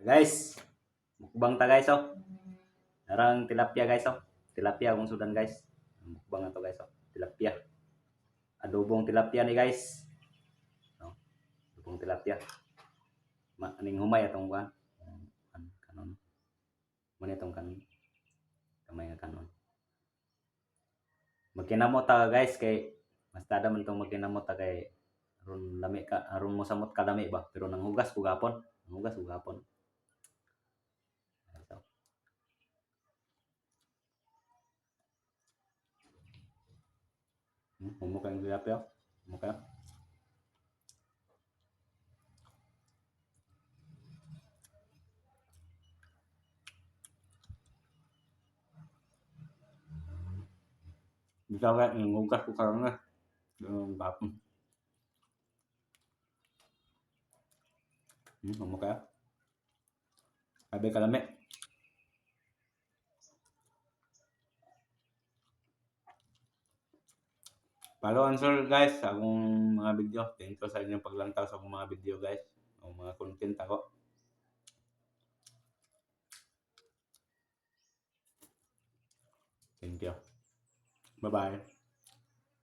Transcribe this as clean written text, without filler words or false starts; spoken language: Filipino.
Guys, mukbang ta guys oh. Narang tilapia guys oh. Tilapia kung sudan guys. Mukbang na to guys oh. Tilapia. Adobong tilapia ni guys. No. Adobong tilapia. Aning humay atong kuan. Kanon. Muna itong kanon. Kamay nga kanon. Magkinamot ta guys kay mas tada man tong magkinamot ta kay aron lami ka aron mo samot ka lami ba pero nanghugas ko gapon. Nanghugas ko gapon. Humok ang tilapia. Humok ka. Bisa ka nanghugas ko karon na. Gapon. Humok ka. Sabi ka lami. Follow and share guys sa akong mga video. Thank you sa inyong paglantaw sa akong mga video guys. O mga content ako. Thank you. Bye-bye.